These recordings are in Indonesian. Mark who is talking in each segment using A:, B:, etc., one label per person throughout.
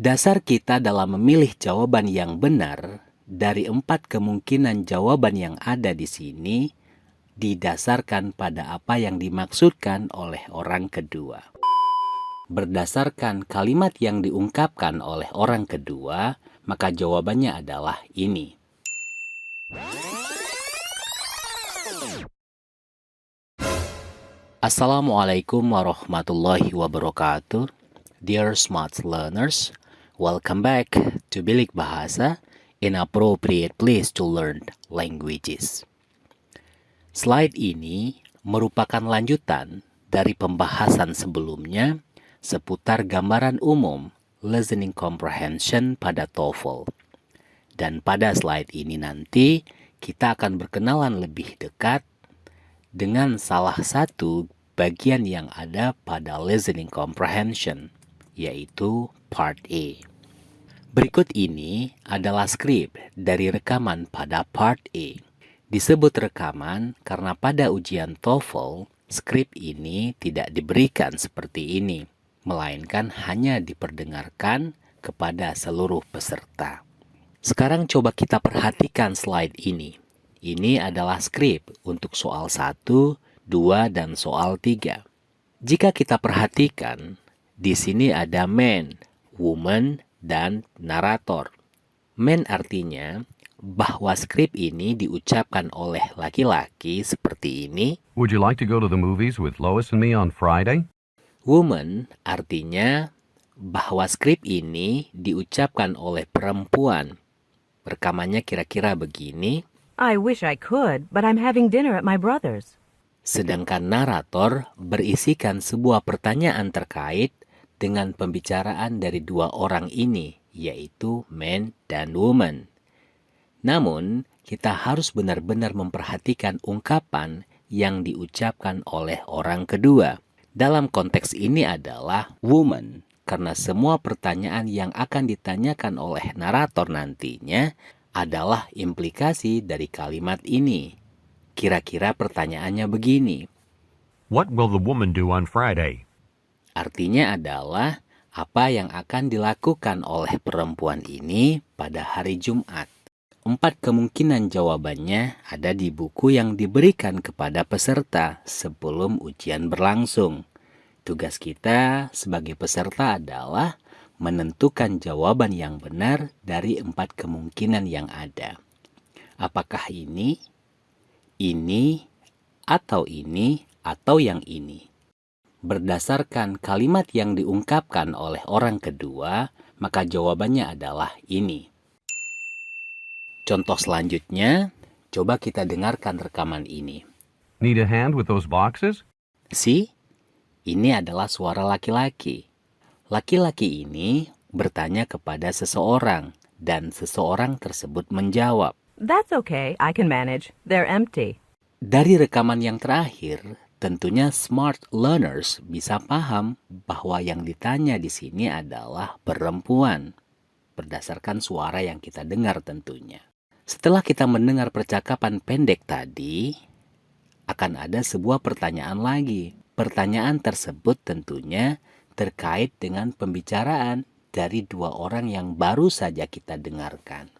A: Dasar kita dalam memilih jawaban yang benar dari 4 kemungkinan jawaban yang ada di sini didasarkan pada apa yang dimaksudkan oleh orang kedua. Berdasarkan kalimat yang diungkapkan oleh orang kedua, maka jawabannya adalah ini. Assalamualaikum warahmatullahi wabarakatuh. Dear smart learners, welcome back to Bilik Bahasa, an appropriate place to learn languages. Slide ini merupakan lanjutan dari pembahasan sebelumnya seputar gambaran umum listening comprehension pada TOEFL. Dan pada slide ini nanti kita akan berkenalan lebih dekat dengan salah satu bagian yang ada pada listening comprehension, yaitu Part A. Berikut ini adalah skrip dari rekaman pada Part A. Disebut rekaman karena pada ujian TOEFL, skrip ini tidak diberikan seperti ini, melainkan hanya diperdengarkan kepada seluruh peserta. Sekarang coba kita perhatikan slide ini. Ini adalah skrip untuk soal 1, 2, dan soal 3. Jika kita perhatikan, di sini ada man, woman, dan narator. Man artinya bahwa skrip ini diucapkan oleh laki-laki seperti ini.
B: Would you like to go to the movies with Lois and me on Friday?
A: Woman artinya bahwa skrip ini diucapkan oleh perempuan. Rekamannya kira-kira begini.
C: I wish I could, but I'm having dinner at my brother's.
A: Sedangkan narator berisikan sebuah pertanyaan terkait dengan pembicaraan dari dua orang ini, yaitu man dan woman. Namun, kita harus benar-benar memperhatikan ungkapan yang diucapkan oleh orang kedua. Dalam konteks ini adalah woman, karena semua pertanyaan yang akan ditanyakan oleh narator nantinya adalah implikasi dari kalimat ini. Kira-kira pertanyaannya begini.
D: What will the woman do on Friday?
A: Artinya adalah apa yang akan dilakukan oleh perempuan ini pada hari Jumat. 4 kemungkinan jawabannya ada di buku yang diberikan kepada peserta sebelum ujian berlangsung. Tugas kita sebagai peserta adalah menentukan jawaban yang benar dari 4 kemungkinan yang ada. Apakah ini, atau yang ini? Berdasarkan kalimat yang diungkapkan oleh orang kedua, maka jawabannya adalah ini. Contoh selanjutnya, coba kita dengarkan rekaman ini.
B: Need a hand with those boxes?
A: See? Ini adalah suara laki-laki. Laki-laki ini bertanya kepada seseorang, dan seseorang tersebut menjawab.
C: That's okay, I can manage. They're empty.
A: Dari rekaman yang terakhir, tentunya smart learners bisa paham bahwa yang ditanya di sini adalah perempuan, berdasarkan suara yang kita dengar tentunya. Setelah kita mendengar percakapan pendek tadi, akan ada sebuah pertanyaan lagi. Pertanyaan tersebut tentunya terkait dengan pembicaraan dari dua orang yang baru saja kita dengarkan.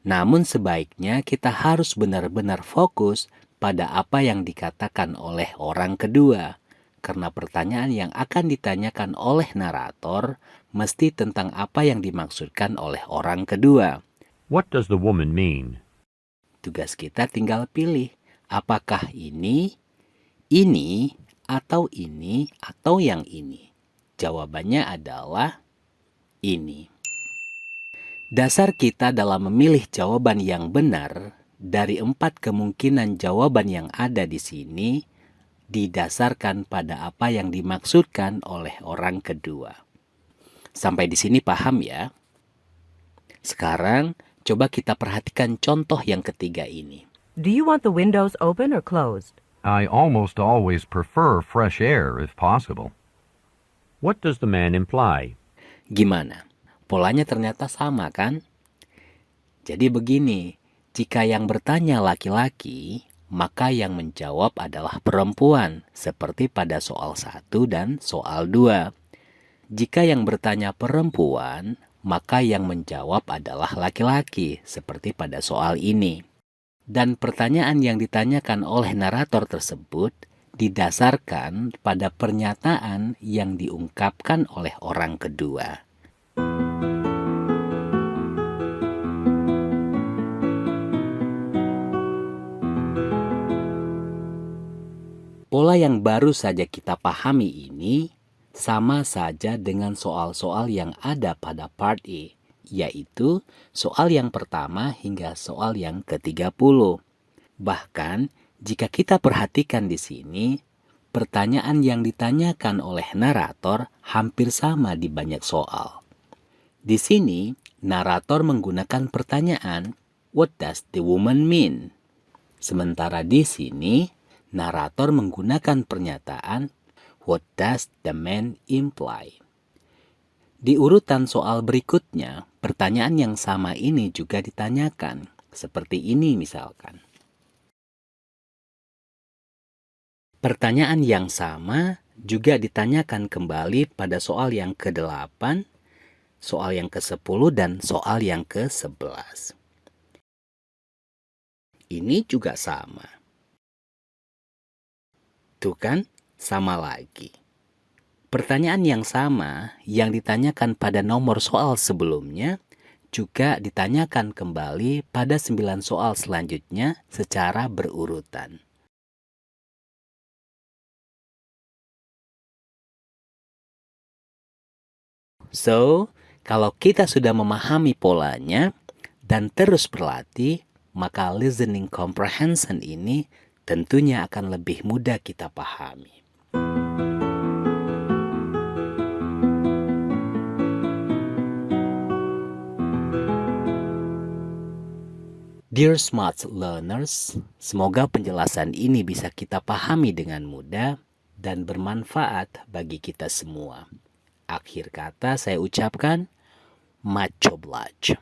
A: Namun sebaiknya kita harus benar-benar fokus pada apa yang dikatakan oleh orang kedua. Karena pertanyaan yang akan ditanyakan oleh narator mesti tentang apa yang dimaksudkan oleh orang kedua.
D: What does the woman mean?
A: Tugas kita tinggal pilih apakah ini, atau yang ini. Jawabannya adalah ini. Dasar kita dalam memilih jawaban yang benar dari 4 kemungkinan jawaban yang ada di sini didasarkan pada apa yang dimaksudkan oleh orang kedua. Sampai di sini paham ya? Sekarang coba kita perhatikan contoh yang ketiga ini.
C: Do you want the windows open or closed?
B: I almost always prefer fresh air if possible.
D: What does the man imply?
A: Gimana? Polanya ternyata sama kan? Jadi begini, jika yang bertanya laki-laki, maka yang menjawab adalah perempuan, seperti pada soal 1 dan soal 2. Jika yang bertanya perempuan, maka yang menjawab adalah laki-laki, seperti pada soal ini. Dan pertanyaan yang ditanyakan oleh narator tersebut didasarkan pada pernyataan yang diungkapkan oleh orang kedua. Pola yang baru saja kita pahami ini sama saja dengan soal-soal yang ada pada part A, yaitu soal yang pertama hingga soal yang ke-30. Bahkan, jika kita perhatikan di sini, pertanyaan yang ditanyakan oleh narator hampir sama di banyak soal. Di sini, narator menggunakan pertanyaan, "What does the woman mean?" Sementara di sini, narator menggunakan pernyataan, "What does the man imply?" Di urutan soal berikutnya, pertanyaan yang sama ini juga ditanyakan. Seperti ini misalkan. Pertanyaan yang sama juga ditanyakan kembali pada soal yang ke-8, soal yang ke-10, dan soal yang ke-11. Ini juga sama. Tuh kan, sama lagi. Pertanyaan yang sama yang ditanyakan pada nomor soal sebelumnya juga ditanyakan kembali pada 9 soal selanjutnya secara berurutan. So, kalau kita sudah memahami polanya dan terus berlatih, maka listening comprehension ini tentunya akan lebih mudah kita pahami. Dear smart learners, semoga penjelasan ini bisa kita pahami dengan mudah dan bermanfaat bagi kita semua. Akhir kata saya ucapkan, macho blaj.